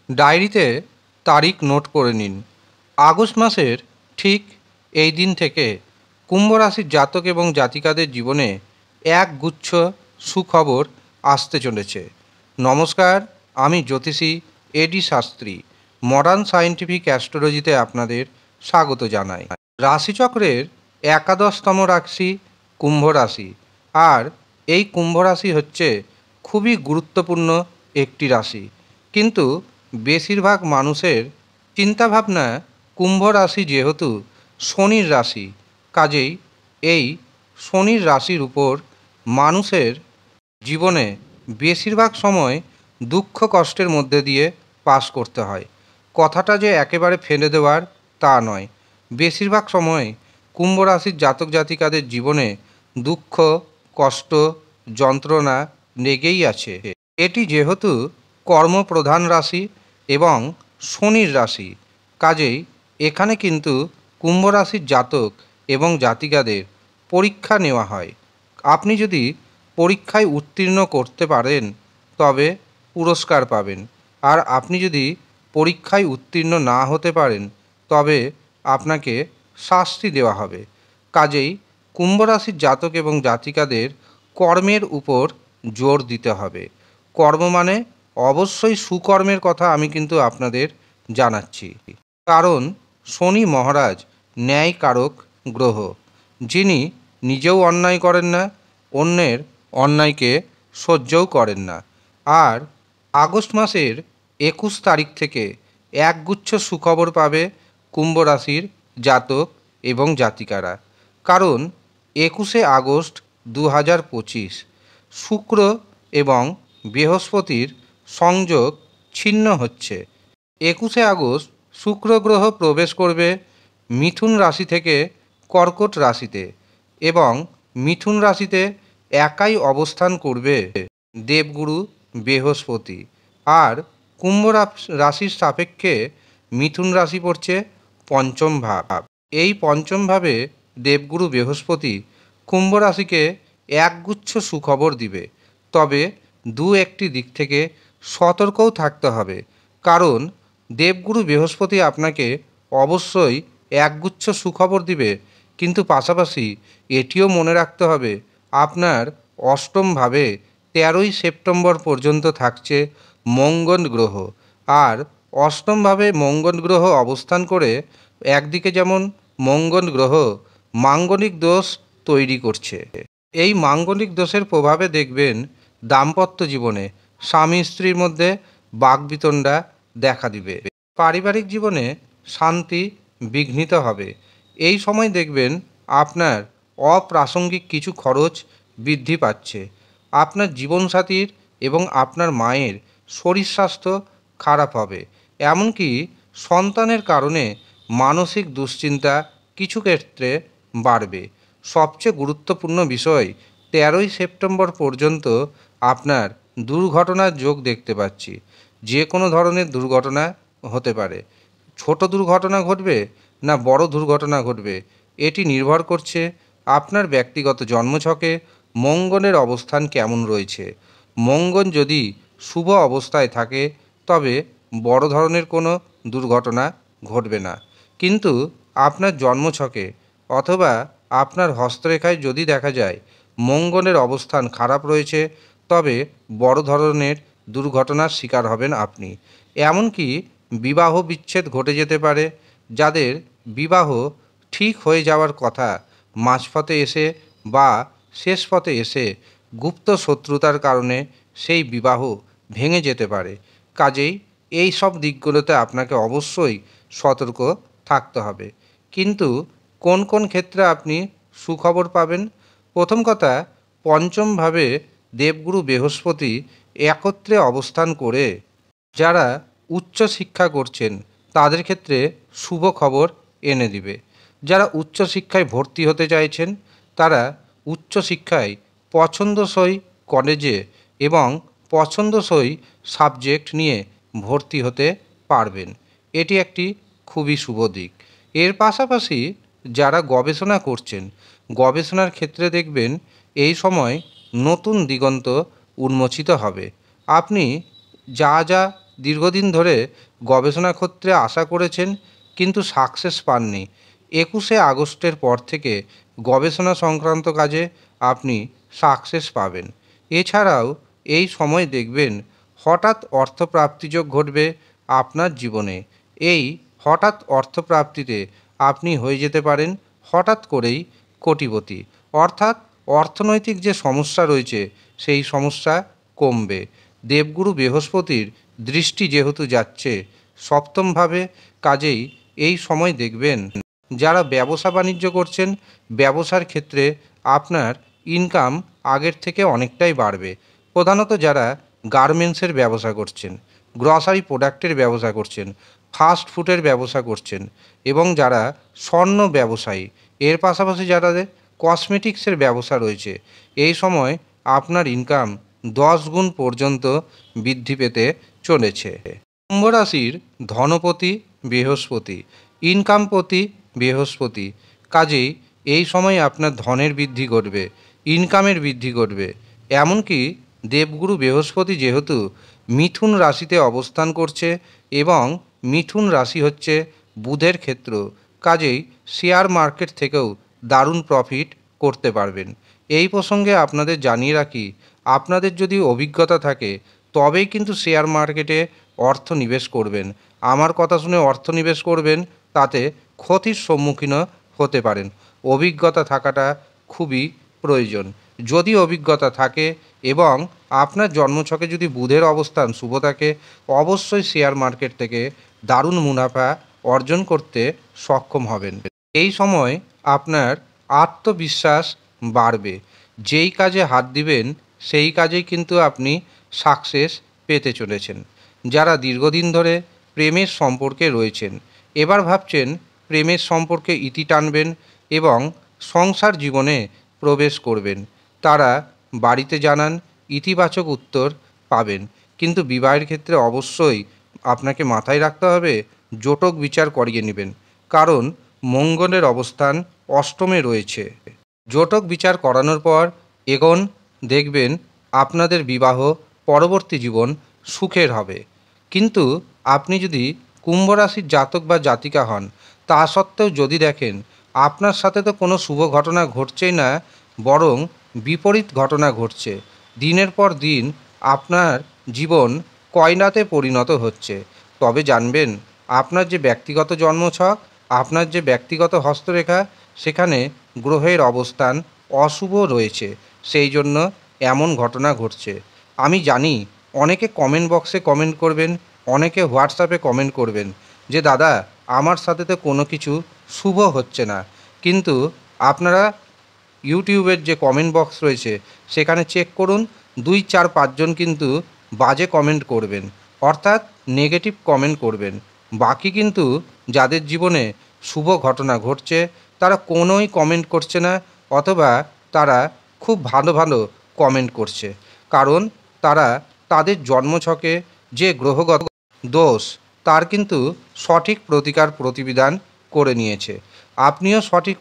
ডায়েরিতে তারিখ নোট করে নিন। আগস্ট মাসের ঠিক এই দিন থেকে কুম্ভ রাশির জাতক এবং জাতিকাদের জীবনে এক গুচ্ছ সুখবর আসতে চলেছে। নমস্কার, আমি জ্যোতিষী এডি শাস্ত্রী। মডার্ন সায়েন্টিফিক অ্যাস্ট্রোলজিতে আপনাদের স্বাগত জানাই। রাশিচক্রের একাদশতম রাশি কুম্ভ রাশি, আর এই কুম্ভ রাশি হচ্ছে খুবই গুরুত্বপূর্ণ একটি রাশি। কিন্তু বেশিরভাগ মানুষের চিন্তাভাবনা কুম্ভ রাশি যেহেতু শনির রাশি, কাজেই এই শনির রাশির উপর মানুষের জীবনে বেশিরভাগ সময় দুঃখ কষ্টের মধ্যে দিয়ে পাস করতে হয়। কথাটা যে একেবারে ফেলে দেওয়ার তা নয়, বেশিরভাগ সময় কুম্ভ রাশির জাতক জাতিকাদের জীবনে দুঃখ, কষ্ট, যন্ত্রণা লেগেই আছে। এটি যেহেতু কর্মপ্রধান রাশি এবং শনির রাশি, কাজেই এখানে কিন্তু কুম্ভ রাশির জাতক এবং জাতিকাদের পরীক্ষা নেওয়া হয়। আপনি যদি পরীক্ষায় উত্তীর্ণ করতে পারেন তবে পুরস্কার পাবেন, আর আপনি যদি পরীক্ষায় উত্তীর্ণ না হতে পারেন তবে আপনাকে শাস্তি দেওয়া হবে। কাজেই কুম্ভ রাশির জাতক এবং জাতিকাদের কর্মের উপর জোর দিতে হবে। কর্ম মানে অবশ্যই সুকর্মের কথা আমি কিন্তু আপনাদের জানাচ্ছি। কারণ শনি মহারাজ ন্যায়কারক গ্রহ, যিনি নিজেও অন্যায় করেন না, অন্যের অন্যায়কে সহ্যও করেন না। আর আগস্ট মাসের 21 তারিখ থেকে একগুচ্ছ সুখবর পাবে কুম্ভ রাশির জাতক এবং জাতিকারা। কারণ 21শে আগস্ট 2025 শুক্র এবং বৃহস্পতির সংযোগ ছিন্ন হচ্ছে। 21শে আগস্ট শুক্র গ্রহ প্রবেশ করবে মিথুন রাশি থেকে কর্কট রাশিতে, এবং মিথুন রাশিতে একাই অবস্থান করবে দেবগুরু বৃহস্পতি। আর কুম্ভ রাশির সাপেক্ষে মিথুন রাশি পড়ছে পঞ্চম ভাব। এই পঞ্চম ভাবে দেবগুরু বৃহস্পতি কুম্ভ রাশিকে একগুচ্ছ সুখবর দিবে। তবে দু একটি দিক থেকে সতর্কও থাকতে হবে, কারণ দেবগুরু বৃহস্পতি আপনাকে অবশ্যই একগুচ্ছ সুখবর দিবে, কিন্তু পাশাপাশি এটিও মনে রাখতে হবে আপনার অষ্টম ভাবে 13ই সেপ্টেম্বর পর্যন্ত থাকছে মঙ্গল গ্রহ। আর অষ্টম ভাবে মঙ্গল গ্রহ অবস্থান করে একদিকে যেমন মঙ্গল গ্রহ মাঙ্গলিক দোষ তৈরি করছে, এই মাঙ্গলিক দোষের প্রভাবে দেখবেন দাম্পত্য জীবনে স্বামী স্ত্রীর মধ্যে বাকবিতণ্ডা দেখা দিবে। পারিবারিক জীবনে শান্তি বিঘ্নিত হবে। এই সময় দেখবেন আপনার অপ্রাসঙ্গিক কিছু খরচ বৃদ্ধি পাচ্ছে। আপনার জীবনসাথীর এবং আপনার মায়ের শরীর স্বাস্থ্য খারাপ হবে। এমনকি সন্তানের কারণে মানসিক দুশ্চিন্তা কিছু ক্ষেত্রে বাড়বে। সবচেয়ে গুরুত্বপূর্ণ বিষয়, 13ই সেপ্টেম্বর পর্যন্ত আপনার দুর্ঘটনার যোগ দেখতে পাচ্ছি। যে কোনো ধরনের দুর্ঘটনা হতে পারে। ছোট দুর্ঘটনা ঘটবে না বড় দুর্ঘটনা ঘটবে, এটি নির্ভর করছে আপনার ব্যক্তিগত জন্মছকে মঙ্গলের অবস্থান কেমন রয়েছে। মঙ্গল যদি শুভ অবস্থায় থাকে তবে বড় ধরনের কোনো দুর্ঘটনা ঘটবে না, কিন্তু আপনার জন্মছকে অথবা আপনার হস্তরেখায় যদি দেখা যায় মঙ্গলের অবস্থান খারাপ রয়েছে তবে বড় ধরনের দুর্ঘটনার শিকার হবেন আপনি। এমনকি বিবাহ বিচ্ছেদ ঘটে যেতে পারে। যাদের বিবাহ ঠিক হয়ে যাওয়ার কথা মাঝপথে এসে বা শেষ পথে এসে গুপ্ত শত্রুতার কারণে সেই বিবাহ ভেঙে যেতে পারে। কাজেই এই সব দিকগুলোতে আপনাকে অবশ্যই সতর্ক থাকতে হবে। কিন্তু কোন কোন ক্ষেত্রে আপনি সুখবর পাবেন? প্রথম কথা, পঞ্চমভাবে দেবগুরু বৃহস্পতি একত্রে অবস্থান করে যারা উচ্চ শিক্ষা করছেন তাদের ক্ষেত্রে শুভ খবর এনে দিবে। যারা উচ্চশিক্ষায় ভর্তি হতে চাইছেন তারা উচ্চশিক্ষায় পছন্দসই কলেজে এবং পছন্দসই সাবজেক্ট নিয়ে ভর্তি হতে পারবেন। এটি একটি খুবই শুভ দিক। এর পাশাপাশি যারা গবেষণা করছেন, গবেষণার ক্ষেত্রে দেখবেন এই সময় নতুন দিগন্ত উন্মোচিত হবে। আপনি যা যা দীর্ঘদিন ধরে গবেষণা ক্ষেত্রে আশা করেছেন কিন্তু সাকসেস পাননি, 21শে আগস্টের পর থেকে গবেষণা সংক্রান্ত কাজে আপনি সাকসেস পাবেন। এছাড়াও এই সময় দেখবেন হঠাৎ অর্থপ্রাপ্তিযোগ ঘটবে আপনার জীবনে। এই হঠাৎ অর্থপ্রাপ্তিতে আপনি হয়ে যেতে পারেন হঠাৎ করেই কোটিপতি, অর্থাৎ অর্থনৈতিক যে সমস্যা রয়েছে সেই সমস্যা কমবে। দেবগুরু বৃহস্পতির দৃষ্টি যেহেতু যাচ্ছে সপ্তমভাবে, কাজেই এই সময় দেখবেন যারা ব্যবসা বাণিজ্য করছেন ব্যবসার ক্ষেত্রে আপনার ইনকাম আগের থেকে অনেকটাই বাড়বে। প্রধানত যারা গার্মেন্টসের ব্যবসা করছেন, গ্রসারি প্রোডাক্টের ব্যবসা করছেন, ফাস্ট ফুডের ব্যবসা করছেন এবং যারা স্বর্ণ ব্যবসায়ী, এর পাশাপাশি যারা কসমেটিক্সের ব্যবসা রয়েছে, এই সময় আপনার ইনকাম 10 গুণ পর্যন্ত বৃদ্ধি পেতে চলেছে। কুম্ভ রাশির ধনপতি বৃহস্পতি, ইনকামপতি বৃহস্পতি, কাজেই এই সময় আপনার ধনের বৃদ্ধি ঘটবে, ইনকামের বৃদ্ধি ঘটবে। এমনকি দেবগুরু বৃহস্পতি যেহেতু মিথুন রাশিতে অবস্থান করছে এবং মিথুন রাশি হচ্ছে বুধের ক্ষেত্র, কাজেই শেয়ার মার্কেট থেকেও দারুণ প্রফিট করতে পারবেন। এই প্রসঙ্গে আপনাদের জানিয়ে রাখি, আপনাদের যদি অভিজ্ঞতা থাকে তবেই কিন্তু শেয়ার মার্কেটে অর্থ নিবেশ করবেন। আমার কথা শুনে অর্থ নিবেশ করবেন, তাতে ক্ষতির সম্মুখীন হতে পারেন। অভিজ্ঞতা থাকাটা খুবই প্রয়োজন। যদি অভিজ্ঞতা থাকে এবং আপনার জন্মছকে যদি বুধের অবস্থান শুভ থাকে, অবশ্যই শেয়ার মার্কেট থেকে দারুণ মুনাফা অর্জন করতে সক্ষম হবেন। এই সময় আপনার আত্মবিশ্বাস বাড়বে, যেই কাজে হাত দিবেন সেই কাজেই কিন্তু আপনি সাকসেস পেতে চলেছেন। যারা দীর্ঘদিন ধরে প্রেমের সম্পর্কে রয়েছেন, এবার ভাবছেন প্রেমের সম্পর্কে ইতি টানবেন এবং সংসার জীবনে প্রবেশ করবেন, তারা বাড়িতে জানান ইতিবাচক উত্তর পাবেন। কিন্তু বিবাহের ক্ষেত্রে অবশ্যই আপনাকে মাথায় রাখতে হবে জটক বিচার করিয়ে নেবেন, কারণ মঙ্গলের অবস্থান অষ্টমে রয়েছে। জটক বিচার করানোর পর এগোন, দেখবেন আপনাদের বিবাহ পরবর্তী জীবন সুখের হবে। কিন্তু আপনি যদি কুম্ভ রাশির জাতক বা জাতিকা হন, তা সত্ত্বেও যদি দেখেন আপনার সাথে তো কোনো শুভ ঘটনা ঘটছেই না, বরং বিপরীত ঘটনা ঘটছে, দিনের পর দিন আপনার জীবন কয়লাতে পরিণত হচ্ছে, তবে জানবেন আপনার যে ব্যক্তিগত জন্মছক, আপনার যে ব্যক্তিগত হস্তরেখা, সেখানে গ্রহের অবস্থান অশুভ রয়েছে, সেই জন্য এমন ঘটনা ঘটছে। আমি জানি অনেকে কমেন্ট বক্সে কমেন্ট করবেন, অনেকে হোয়াটসঅ্যাপে কমেন্ট করবেন যে দাদা আমার সাথে তো কোনো কিছু শুভ হচ্ছে না, কিন্তু আপনারা ইউটিউবের যে কমেন্ট বক্স রয়েছে সেখানে চেক করুন, 2, 4, 5 জন কিন্তু বাজে কমেন্ট করবেন, অর্থাৎ নেগেটিভ কমেন্ট করবেন। বাকি কিন্তু যাদের জীবনে শুভ ঘটনা ঘটছে তারা কোনোই কমেন্ট করছে না, অথবা তারা খুব ভালো ভালো কমেন্ট করছে, কারণ তারা তাদের জন্মছকে যে গ্রহগত দোষ তার কিন্তু সঠিক প্রতিবিধান করে নিয়েছে। আপনিও সঠিক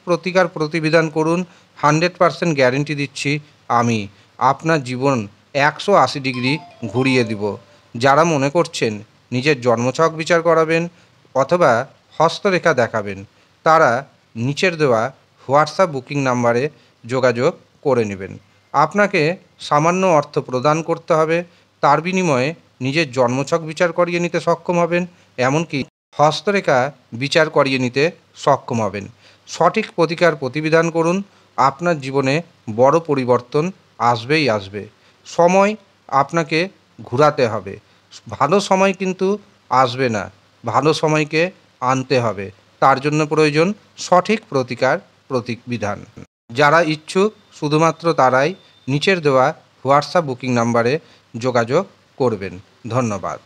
প্রতিবিধান করুন, 100% গ্যারেন্টি দিচ্ছি আমি, আপনার জীবন 180 ডিগ্রি ঘুরিয়ে দিব। যারা মনে করছেন নিজের জন্মছক বিচার করাবেন অথবা হস্তরেখা দেখাবেন, তারা নিচের দেওয়া হোয়াটসঅ্যাপ বুকিং নাম্বারে যোগাযোগ করে নেবেন। আপনাকে সামান্য অর্থ প্রদান করতে হবে, তার বিনিময়ে নিজের জন্মছক বিচার করিয়ে নিতে সক্ষম হবেন, এমনকি হস্তরেখা বিচার করিয়ে নিতে সক্ষম হবেন। সঠিক প্রতিবিধান করুন, আপনার জীবনে বড় পরিবর্তন আসবেই আসবে। সময় আপনাকে ঘোরাতে হবে, ভালো সময় কিন্তু আসবে না, ভালো সময়কে আনতে হবে, তার জন্য প্রয়োজন সঠিক প্রতিবিধান। যারা ইচ্ছুক শুধুমাত্র তারাই নিচের দেওয়া হোয়াটসঅ্যাপ বুকিং নাম্বারে যোগাযোগ করবেন। ধন্যবাদ।